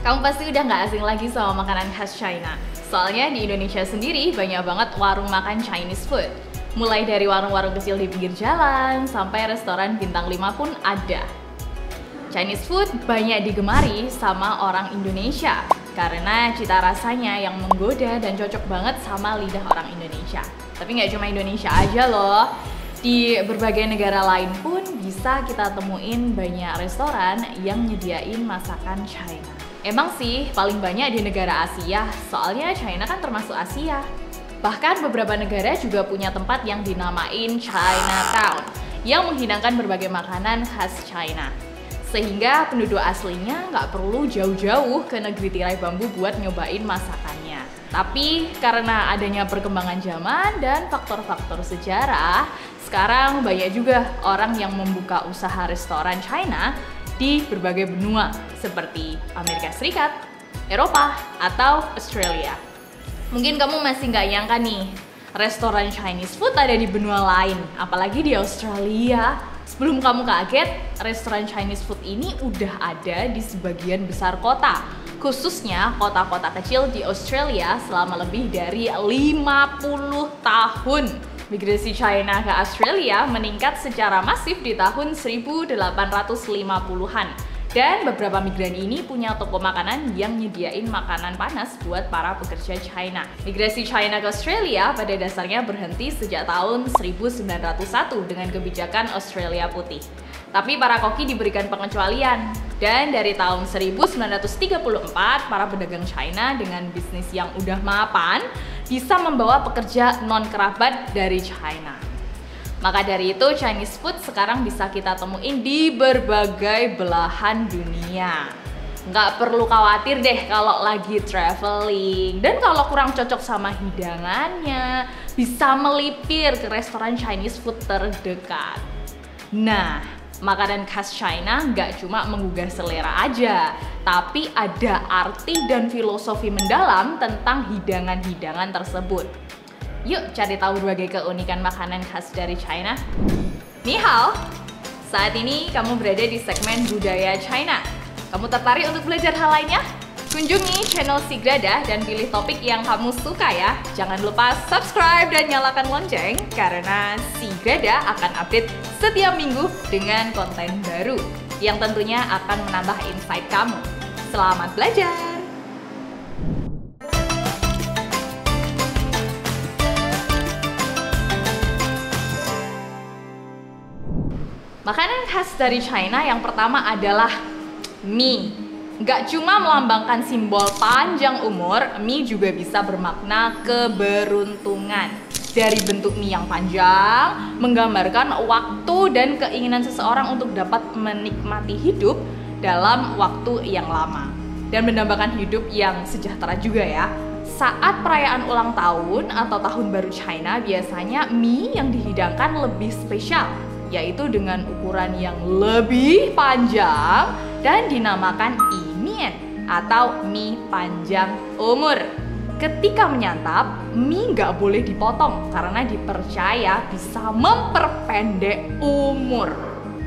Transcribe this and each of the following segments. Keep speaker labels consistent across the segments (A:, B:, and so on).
A: Kamu pasti udah nggak asing lagi sama makanan khas China. Soalnya di Indonesia sendiri banyak banget warung makan Chinese food. Mulai dari warung-warung kecil di pinggir jalan, sampai restoran bintang 5 pun ada. Chinese food banyak digemari sama orang Indonesia karena cita rasanya yang menggoda dan cocok banget sama lidah orang Indonesia. Tapi nggak cuma Indonesia aja loh. Di berbagai negara lain pun bisa kita temuin banyak restoran yang nyediain masakan China. Emang sih paling banyak di negara Asia, soalnya China kan termasuk Asia. Bahkan beberapa negara juga punya tempat yang dinamain Chinatown, yang menghidangkan berbagai makanan khas China. Sehingga penduduk aslinya nggak perlu jauh-jauh ke negeri tirai bambu buat nyobain masakannya. Tapi karena adanya perkembangan zaman dan faktor-faktor sejarah, sekarang banyak juga orang yang membuka usaha restoran China di berbagai benua seperti Amerika Serikat, Eropa, atau Australia. Mungkin kamu masih nggak nyangka nih, restoran Chinese food ada di benua lain, apalagi di Australia. Sebelum kamu kaget, restoran Chinese food ini udah ada di sebagian besar kota, khususnya kota-kota kecil di Australia selama lebih dari 50 tahun. Migrasi China ke Australia meningkat secara masif di tahun 1850-an. Dan beberapa migran ini punya toko makanan yang nyediain makanan panas buat para pekerja China. Migrasi China ke Australia pada dasarnya berhenti sejak tahun 1901 dengan kebijakan Australia Putih. Tapi para koki diberikan pengecualian. Dan dari tahun 1934, para pedagang China dengan bisnis yang udah mapan bisa membawa pekerja non-kerabat dari China. Maka dari itu Chinese food sekarang bisa kita temuin di berbagai belahan dunia. Nggak perlu khawatir deh kalau lagi traveling. Dan kalau kurang cocok sama hidangannya, bisa melipir ke restoran Chinese food terdekat. Nah, makanan khas China nggak cuma menggugah selera aja, tapi ada arti dan filosofi mendalam tentang hidangan-hidangan tersebut. Yuk cari tahu berbagai keunikan makanan khas dari China. Ni hao, saat ini kamu berada di segmen Budaya China. Kamu tertarik untuk belajar hal lainnya? Kunjungi channel Sigrada dan pilih topik yang kamu suka ya. Jangan lupa subscribe dan nyalakan lonceng karena Sigrada akan update setiap minggu dengan konten baru yang tentunya akan menambah insight kamu. Selamat belajar! Makanan khas dari China yang pertama adalah mie. Nggak cuma melambangkan simbol panjang umur, mie juga bisa bermakna keberuntungan. Dari bentuk mie yang panjang, menggambarkan waktu dan keinginan seseorang untuk dapat menikmati hidup dalam waktu yang lama. Dan mendambakan hidup yang sejahtera juga ya. Saat perayaan ulang tahun atau tahun baru China, biasanya mie yang dihidangkan lebih spesial, yaitu dengan ukuran yang lebih panjang dan dinamakan imian atau mie panjang umur. Ketika menyantap, mie nggak boleh dipotong karena dipercaya bisa memperpendek umur.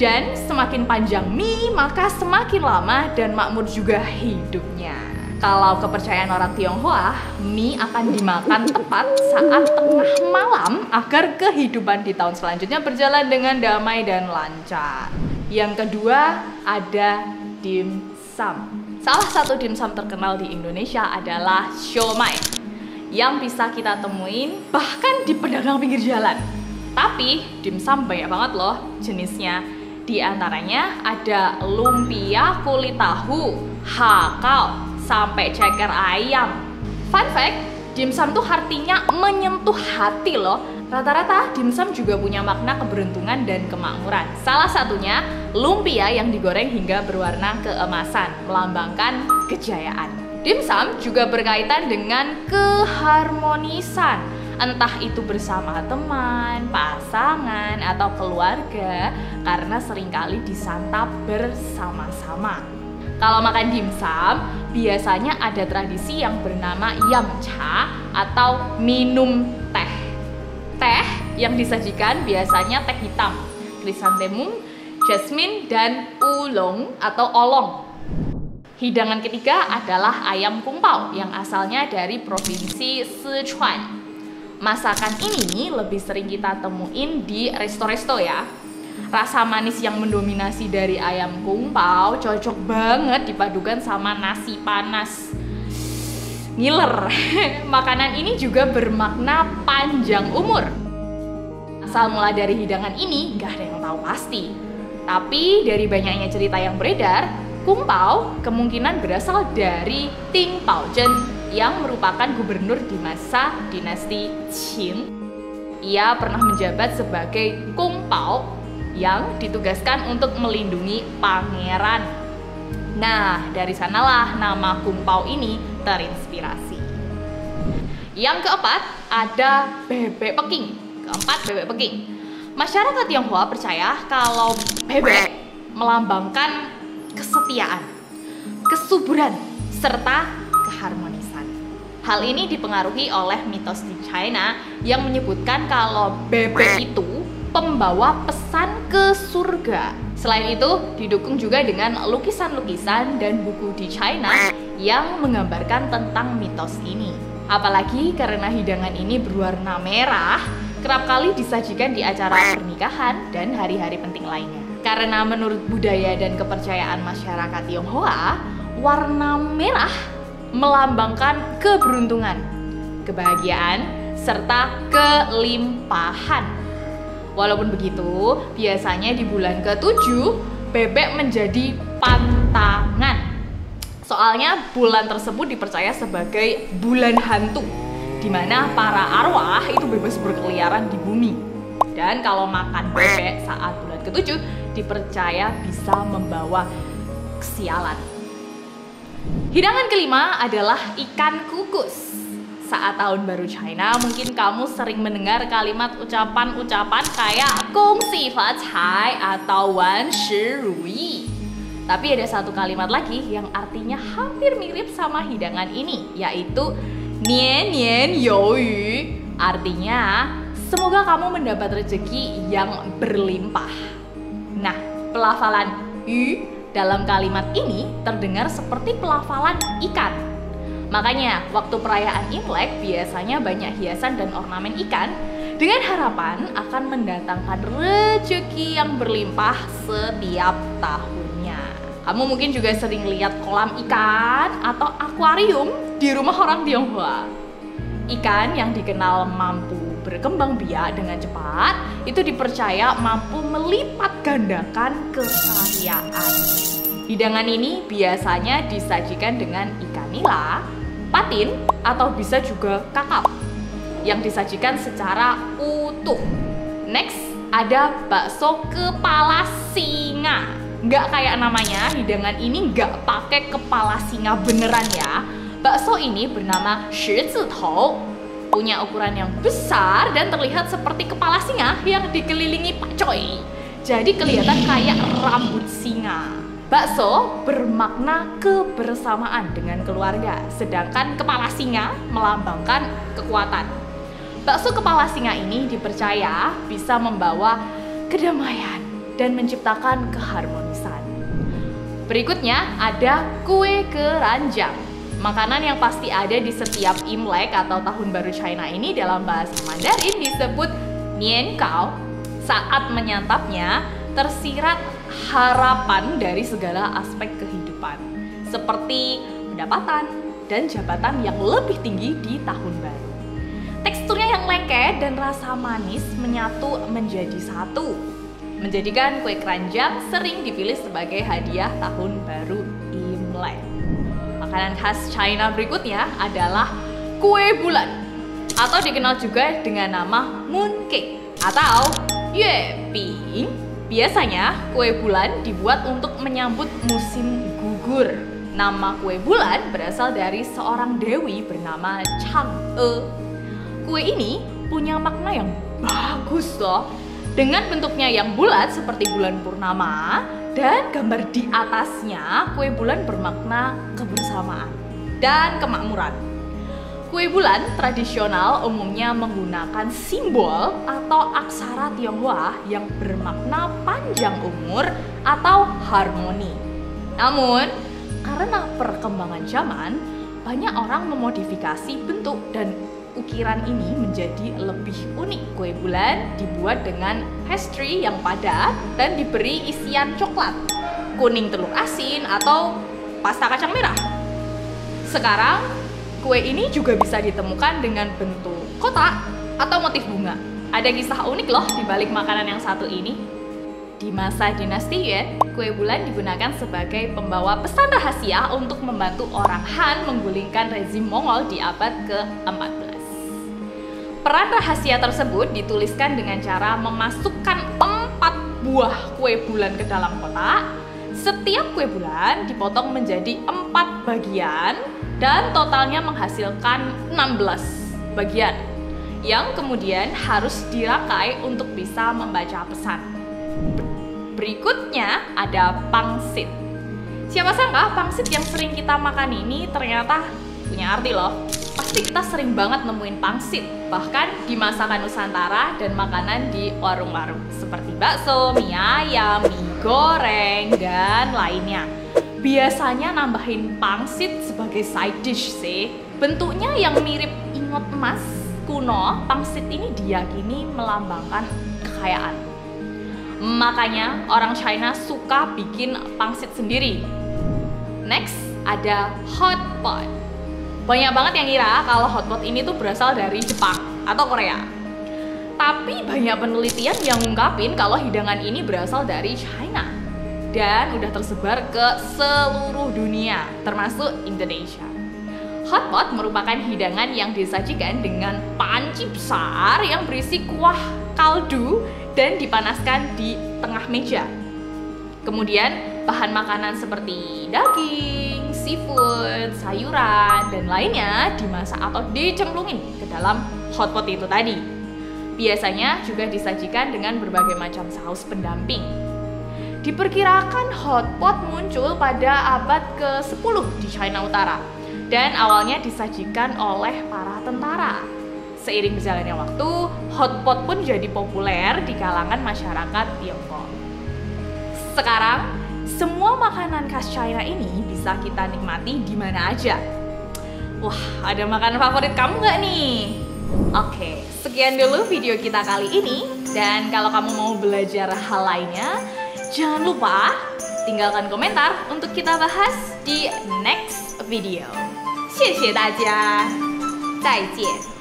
A: Dan semakin panjang mie, maka semakin lama dan makmur juga hidupnya. Kalau kepercayaan orang Tionghoa, mie akan dimakan tepat saat tengah malam agar kehidupan di tahun selanjutnya berjalan dengan damai dan lancar. Yang kedua, ada dimsum. Salah satu dimsum terkenal di Indonesia adalah siomay, yang bisa kita temuin bahkan di pedagang pinggir jalan. Tapi dimsum banyak banget loh jenisnya. Di antaranya ada lumpia kulit tahu, hakao, sampai ceker ayam. Fun fact, dimsum tuh artinya menyentuh hati loh. Rata-rata dimsum juga punya makna keberuntungan dan kemakmuran. Salah satunya lumpia yang digoreng hingga berwarna keemasan, melambangkan kejayaan. Dimsum juga berkaitan dengan keharmonisan, entah itu bersama teman, pasangan, atau keluarga, karena seringkali disantap bersama-sama. Kalau makan dimsum, biasanya ada tradisi yang bernama yamcha atau minum teh. Teh yang disajikan biasanya teh hitam, krisantemum, jasmine, dan oolong atau olong. Hidangan ketiga adalah ayam kung pao yang asalnya dari provinsi Sichuan. Masakan ini lebih sering kita temuin di resto-resto ya. Rasa manis yang mendominasi dari ayam kung pao cocok banget dipadukan sama nasi panas. Ngiler. Makanan ini juga bermakna panjang umur. Asal mula dari hidangan ini gak ada yang tahu pasti. Tapi dari banyaknya cerita yang beredar, kung pao kemungkinan berasal dari Ding Baozhen yang merupakan gubernur di masa dinasti Qing. Ia pernah menjabat sebagai kung pao yang ditugaskan untuk melindungi pangeran. Nah, dari sanalah nama kung pao ini terinspirasi. Yang keempat, ada bebek Peking. Bebek Peking. Masyarakat Tionghoa percaya kalau bebek melambangkan kesetiaan, kesuburan, serta keharmonisan. Hal ini dipengaruhi oleh mitos di China yang menyebutkan kalau bebek itu pembawa pesan ke surga. Selain itu, didukung juga dengan lukisan-lukisan dan buku di China yang menggambarkan tentang mitos ini. Apalagi karena hidangan ini berwarna merah, kerap kali disajikan di acara pernikahan dan hari-hari penting lainnya. Karena menurut budaya dan kepercayaan masyarakat Tionghoa, warna merah melambangkan keberuntungan, kebahagiaan, serta kelimpahan. Walaupun begitu, biasanya di bulan ke-7, bebek menjadi pantangan. Soalnya bulan tersebut dipercaya sebagai bulan hantu, di mana para arwah itu bebas berkeliaran di bumi. Dan kalau makan bebek saat bulan ke-7, dipercaya bisa membawa kesialan. Hidangan kelima adalah ikan kukus. Saat tahun baru China, mungkin kamu sering mendengar kalimat ucapan-ucapan kayak Gong Xi Fa Cai atau Wan Shi Ru Yi. Tapi ada satu kalimat lagi yang artinya hampir mirip sama hidangan ini, yaitu Nian Nian You Yu. Artinya, semoga kamu mendapat rezeki yang berlimpah. Nah, pelafalan yu dalam kalimat ini terdengar seperti pelafalan ikan. Makanya, waktu perayaan Imlek biasanya banyak hiasan dan ornamen ikan dengan harapan akan mendatangkan rezeki yang berlimpah setiap tahunnya. Kamu mungkin juga sering lihat kolam ikan atau akuarium di rumah orang Tionghoa. Ikan yang dikenal mampu berkembang biak dengan cepat itu dipercaya mampu melipat gandakan kekayaan. Hidangan ini biasanya disajikan dengan ikan nila, patin, atau bisa juga kakap yang disajikan secara utuh. Next, ada bakso kepala singa. Nggak kayak namanya, hidangan ini nggak pakai kepala singa beneran ya. Bakso ini bernama Shi Zi Tou, punya ukuran yang besar dan terlihat seperti kepala singa yang dikelilingi pacoy. Jadi kelihatan kayak rambut singa. Bakso bermakna kebersamaan dengan keluarga, sedangkan kepala singa melambangkan kekuatan. Bakso kepala singa ini dipercaya bisa membawa kedamaian dan menciptakan keharmonisan. Berikutnya ada kue keranjang. Makanan yang pasti ada di setiap Imlek atau Tahun Baru China ini dalam bahasa Mandarin disebut Nian Gao. Saat menyantapnya, tersirat harapan dari segala aspek kehidupan, seperti pendapatan dan jabatan yang lebih tinggi di Tahun Baru. Teksturnya yang lengket dan rasa manis menyatu menjadi satu, menjadikan kue keranjang sering dipilih sebagai hadiah Tahun Baru Imlek. Makanan khas China berikutnya adalah kue bulan, atau dikenal juga dengan nama mooncake atau yue bing. Biasanya kue bulan dibuat untuk menyambut musim gugur. Nama kue bulan berasal dari seorang dewi bernama Chang'e. Kue ini punya makna yang bagus loh. Dengan bentuknya yang bulat seperti bulan purnama dan gambar di atasnya, kue bulan bermakna kebersamaan dan kemakmuran. Kue bulan tradisional umumnya menggunakan simbol atau aksara Tionghoa yang bermakna panjang umur atau harmoni. Namun, karena perkembangan zaman, banyak orang memodifikasi bentuk dan ukiran ini menjadi lebih unik. Kue bulan dibuat dengan pastry yang padat dan diberi isian coklat, kuning telur asin, atau pasta kacang merah. Sekarang, kue ini juga bisa ditemukan dengan bentuk kotak atau motif bunga. Ada kisah unik loh di balik makanan yang satu ini. Di masa dinasti Yuan, kue bulan digunakan sebagai pembawa pesan rahasia untuk membantu orang Han menggulingkan rezim Mongol di abad ke-14. Peran rahasia tersebut dituliskan dengan cara memasukkan 4 buah kue bulan ke dalam kotak. Setiap kue bulan dipotong menjadi 4 bagian dan totalnya menghasilkan 16 bagian yang kemudian harus dirangkai untuk bisa membaca pesan. Berikutnya ada pangsit. Siapa sangka pangsit yang sering kita makan ini ternyata punya arti loh. Pasti kita sering banget nemuin pangsit, bahkan di masakan Nusantara dan makanan di warung-warung seperti bakso, mie ayam, mie goreng, dan lainnya. Biasanya nambahin pangsit sebagai side dish sih. Bentuknya yang mirip ingot emas kuno, pangsit ini diyakini melambangkan kekayaan. Makanya orang China suka bikin pangsit sendiri. Next, ada hot pot. Banyak banget yang ngira kalau hotpot ini tuh berasal dari Jepang atau Korea. Tapi banyak penelitian yang ngungkapin kalau hidangan ini berasal dari China dan udah tersebar ke seluruh dunia, termasuk Indonesia. Hotpot merupakan hidangan yang disajikan dengan panci besar yang berisi kuah kaldu dan dipanaskan di tengah meja. Kemudian bahan makanan seperti daging, seafood, sayuran, dan lainnya dimasak atau dicemplungin ke dalam hotpot itu tadi. Biasanya juga disajikan dengan berbagai macam saus pendamping. Diperkirakan hotpot muncul pada abad ke-10 di China Utara dan awalnya disajikan oleh para tentara. Seiring berjalannya waktu, hotpot pun jadi populer di kalangan masyarakat Tiongkok. Sekarang, semua makanan khas China ini bisa kita nikmati di mana aja. Wah, ada makanan favorit kamu nggak nih? Oke, sekian dulu video kita kali ini. Dan kalau kamu mau belajar hal lainnya, jangan lupa tinggalkan komentar untuk kita bahas di next video. 谢谢大家，再见。